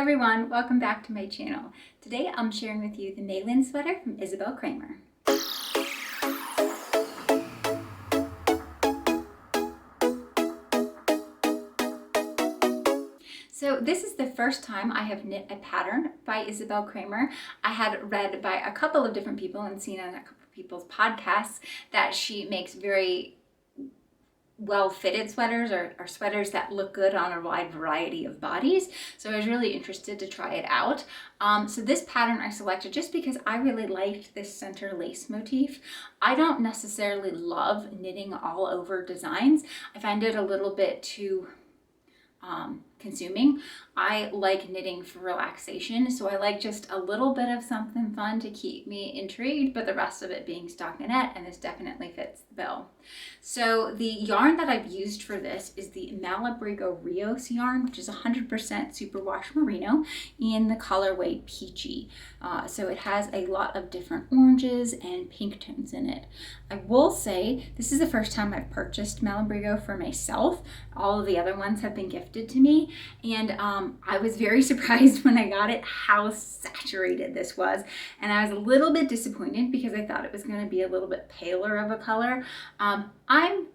everyone, welcome back to my channel. Today I'm sharing with you the Mailin sweater from Isabell Kraemer. So this is the first time I have knit a pattern by Isabell Kraemer. I had read by a couple of different people and seen on a couple of people's podcasts that she makes very well-fitted sweaters or sweaters that look good on a wide variety of bodies. So I was really interested to try it out. So this pattern I selected just because I really liked this center lace motif. I don't necessarily love knitting all over designs. I find it a little bit too consuming. I like knitting for relaxation, so I like just a little bit of something fun to keep me intrigued, but the rest of it being stockinette, and this definitely fits the bill. So the yarn that I've used for this is the Malabrigo Rios yarn, which is 100% superwash merino in the colorway Peachy. So it has a lot of different oranges and pink tones in it. I will say this is the first time I've purchased Malabrigo for myself. All of the other ones have been gifted to me, and I was very surprised when I got it how saturated this was, and I was a little bit disappointed because I thought it was going to be a little bit paler of a color. I'm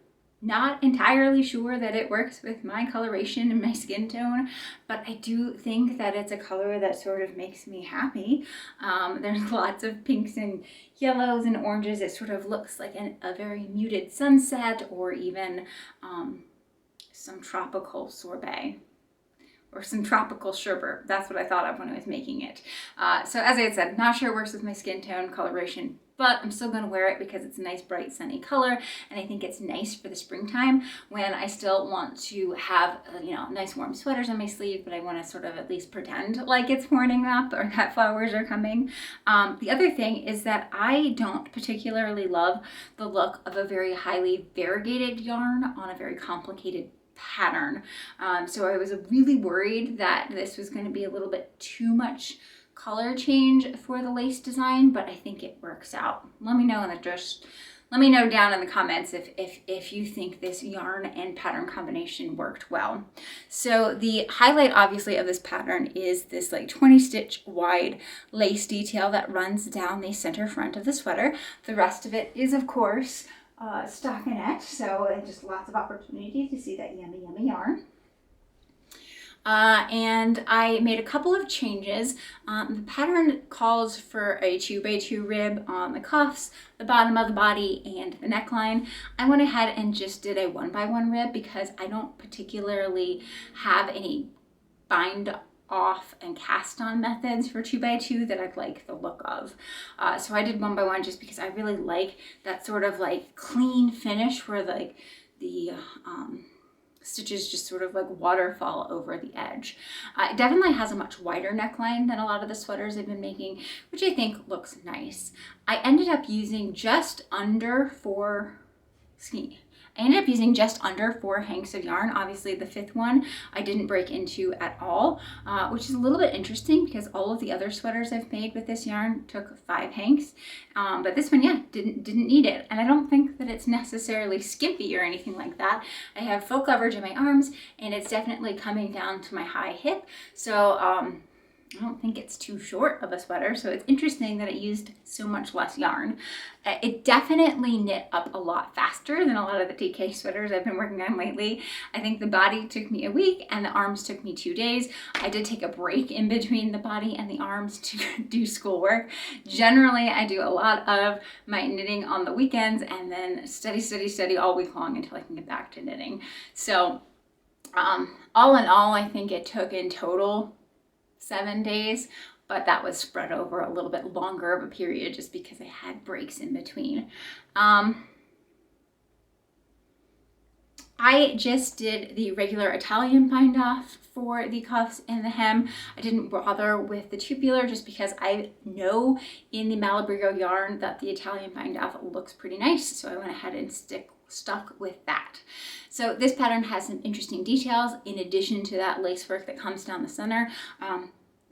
not entirely sure that it works with my coloration and my skin tone, but I do think that it's a color that sort of makes me happy. There's lots of pinks and yellows and oranges. It sort of looks like a very muted sunset, or even some tropical sorbet or some tropical sherbet. That's what I thought of when I was making it. So as I had said, not sure it works with my skin tone coloration, but I'm still going to wear it because it's a nice bright sunny color, and I think it's nice for the springtime when I still want to have nice warm sweaters on my sleeve, but I want to sort of at least pretend like it's morning up or that flowers are coming. The other thing is that I don't particularly love the look of a very highly variegated yarn on a very complicated pattern. So I was really worried that this was going to be a little bit too much color change for the lace design, but I think it works out. Let me know down in the comments if you think this yarn and pattern combination worked well. So the highlight obviously of this pattern is this like 20 stitch wide lace detail that runs down the center front of the sweater. The rest of it is of course stockinette, so just lots of opportunity to see that yummy yarn. And I made a couple of changes. The pattern calls for a 2x2 rib on the cuffs, the bottom of the body, and the neckline. I went ahead and just did a 1x1 rib because I don't particularly have any bind off and cast on methods for 2x2 that I like the look of. So I did 1x1 just because I really like that sort of like clean finish where like the stitches just sort of like waterfall over the edge. It definitely has a much wider neckline than a lot of the sweaters I've been making, which I think looks nice. I ended up using just under 4 hanks of yarn. Obviously the 5th one I didn't break into at all, which is a little bit interesting because all of the other sweaters I've made with this yarn took 5 hanks. But this one, yeah, didn't need it. And I don't think that it's necessarily skimpy or anything like that. I have full coverage in my arms, and it's definitely coming down to my high hip. So I don't think it's too short of a sweater, so it's interesting that it used so much less yarn. It definitely knit up a lot faster than a lot of the DK sweaters I've been working on lately. I think the body took me a week and the arms took me 2 days. I did take a break in between the body and the arms to do schoolwork. Generally, I do a lot of my knitting on the weekends and then study all week long until I can get back to knitting. So all in all, I think it took in total 7 days, but that was spread over a little bit longer of a period just because I had breaks in between. I just did the regular Italian bind off for the cuffs and the hem. I didn't bother with the tubular just because I know in the Malabrigo yarn that the Italian bind off looks pretty nice, so I went ahead and stuck with that. So this pattern has some interesting details in addition to that lace work that comes down the center.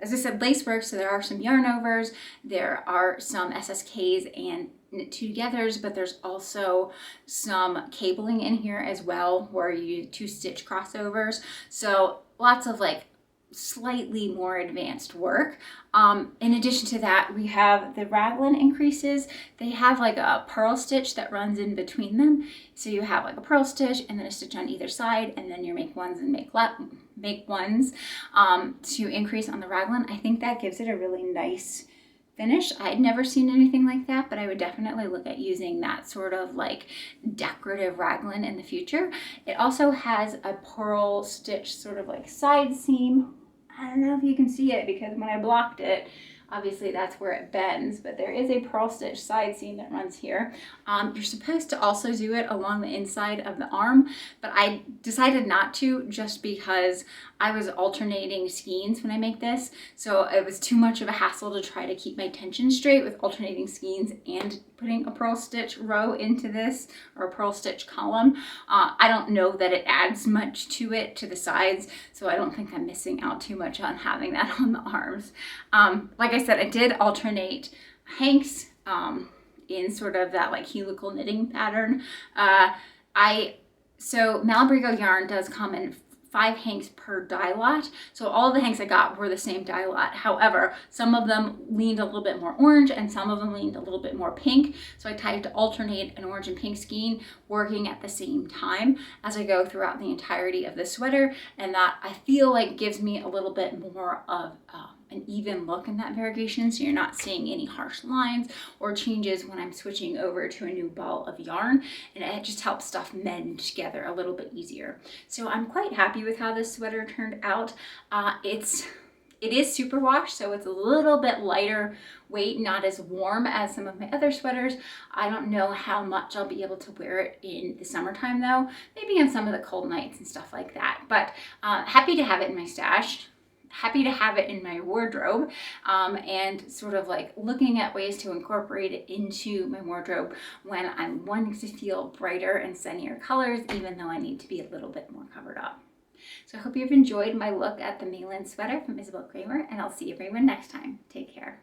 As I said, lace work, so there are some yarn overs, there are some SSKs and knit togethers, but there's also some cabling in here as well where you 2-stitch crossovers. So lots of like slightly more advanced work. In addition to that, we have the raglan increases. They have like a purl stitch that runs in between them. So you have like a purl stitch and then a stitch on either side, and then you make ones and make ones to increase on the raglan. I think that gives it a really nice finish. I'd never seen anything like that, but I would definitely look at using that sort of like decorative raglan in the future. It also has a purl stitch sort of like side seam. I don't know if you can see it because when I blocked it, obviously that's where it bends, but there is a purl stitch side seam that runs here. You're supposed to also do it along the inside of the arm, but I decided not to just because I was alternating skeins when I make this. So it was too much of a hassle to try to keep my tension straight with alternating skeins and putting a purl stitch row into this, or a purl stitch column. I don't know that it adds much to it, to the sides, so I don't think I'm missing out too much on having that on the arms. Like I said, I did alternate hanks in sort of that like helical knitting pattern. So Malabrigo yarn does come in 5 hanks per dye lot. So all of the hanks I got were the same dye lot. However, some of them leaned a little bit more orange and some of them leaned a little bit more pink. So I tried to alternate an orange and pink skein working at the same time as I go throughout the entirety of the sweater. And that I feel like gives me a little bit more of an even look in that variegation, so you're not seeing any harsh lines or changes when I'm switching over to a new ball of yarn, and it just helps stuff mend together a little bit easier. So I'm quite happy with how this sweater turned out. It is superwash, so it's a little bit lighter weight, not as warm as some of my other sweaters. I don't know how much I'll be able to wear it in the summertime though, maybe on some of the cold nights and stuff like that, but happy to have it in my stash. Happy to have it in my wardrobe, and sort of like looking at ways to incorporate it into my wardrobe when I'm wanting to feel brighter and sunnier colors, even though I need to be a little bit more covered up. So I hope you've enjoyed my look at the Mailin sweater from Isabell Kraemer, and I'll see everyone next time. Take care.